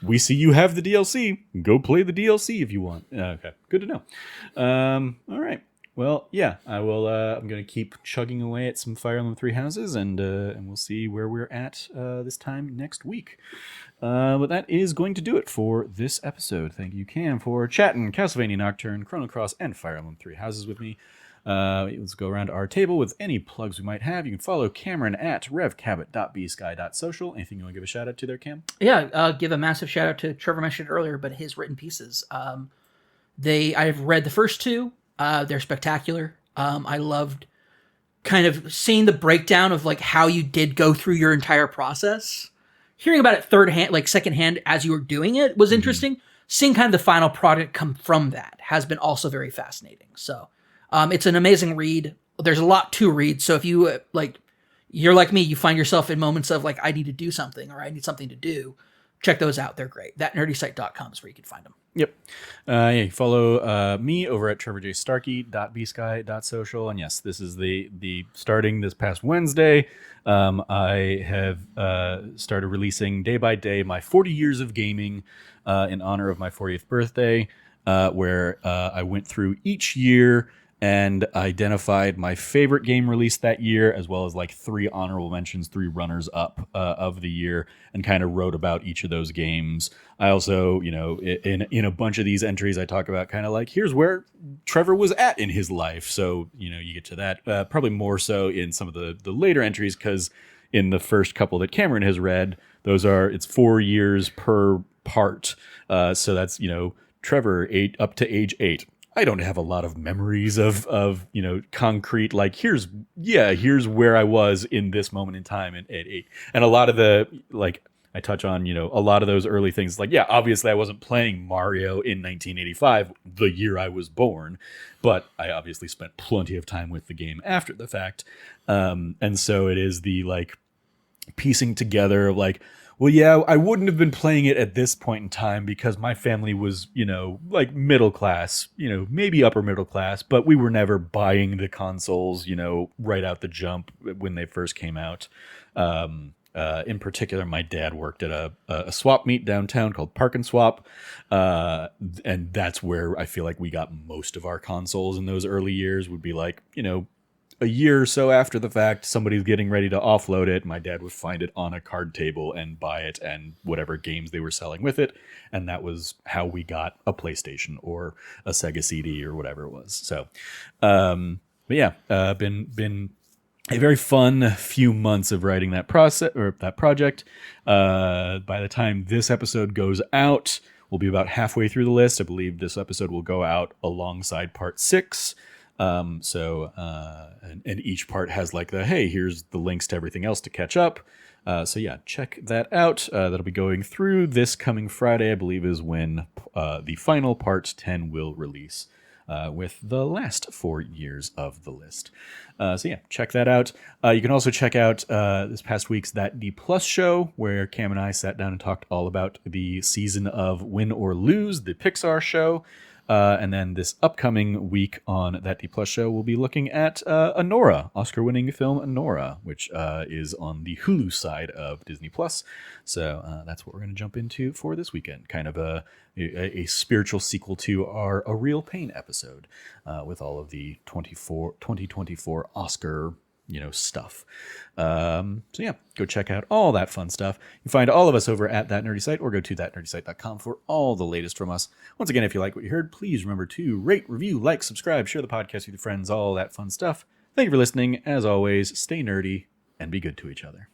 we see you have the DLC. Go play the DLC if you want. Okay, good to know. All right, Well, yeah, I will. I'm going to keep chugging away at some Fire Emblem Three Houses, and we'll see where we're at this time next week. But that is going to do it for this episode. Thank you, Cam, for chatting Castlevania Nocturne, Chrono Cross, and Fire Emblem Three Houses with me. Let's go around our table with any plugs we might have. You can follow Cameron at revcabot.bsky.social. Anything you want to give a shout out to there, Cam? Yeah, give a massive shout out to Trevor mentioned earlier, but his written pieces. I've read the first two. They're spectacular. I loved kind of seeing the breakdown of like how you did go through your entire process. Hearing about it secondhand as you were doing it was interesting. Seeing kind of the final product come from that has been also very fascinating. So it's an amazing read. There's a lot to read. So if you you're like me, you find yourself in moments of like, I need to do something or I need something to do. Check those out. They're great. ThatNerdySite.com is where you can find them. Yep. You follow me over at trevorjstarkey.bsky.social. And yes, this is the starting this past Wednesday. I have started releasing day by day my 40 years of gaming in honor of my 40th birthday, where I went through each year and identified my favorite game released that year, as well as like 3 honorable mentions, 3 runners up of the year, and kind of wrote about each of those games. I also, in a bunch of these entries, I talk about kind of like, here's where Trevor was at in his life. So, you get to that probably more so in some of the later entries, because in the first couple that Cameron has read, it's 4 years per part. So that's, Trevor up to age 8. I don't have a lot of memories of concrete, like here's where I was in this moment in time at 8. And a lot of the, like, I touch on, a lot of those early things, like, yeah, obviously I wasn't playing Mario in 1985, the year I was born, but I obviously spent plenty of time with the game after the fact. And so it is the like piecing together of like, well, yeah, I wouldn't have been playing it at this point in time because my family was, like middle class, maybe upper middle class, but we were never buying the consoles, right out the jump when they first came out. In particular, my dad worked at a swap meet downtown called Park and Swap. And that's where I feel like we got most of our consoles in those early years. Would be like, a year or so after the fact, somebody's getting ready to offload it. My dad would find it on a card table and buy it and whatever games they were selling with it. And that was how we got a PlayStation or a Sega CD or whatever it was. So, but yeah, been a very fun few months of writing that project. By the time this episode goes out, we'll be about halfway through the list. I believe this episode will go out alongside part 6. And each part has like here's the links to everything else to catch up. So yeah, check that out. That'll be going through this coming Friday, I believe, is when the final part 10 will release, with the last 4 years of the list. So yeah, check that out. You can also check out this past week's That D Plus show, where Cam and I sat down and talked all about the season of Win or Lose, the Pixar show. And then this upcoming week on That D Plus show, we'll be looking at Anora, Oscar-winning film Anora, which is on the Hulu side of Disney Plus. So that's what we're going to jump into for this weekend. Kind of a spiritual sequel to our A Real Pain episode, with all of the 2024 Oscar stuff. So yeah, go check out all that fun stuff. You can find all of us over at That Nerdy Site, or go to thatnerdysite.com for all the latest from us. Once again, if you like what you heard, please remember to rate, review, like, subscribe, share the podcast with your friends, all that fun stuff. Thank you for listening. As always, stay nerdy and be good to each other.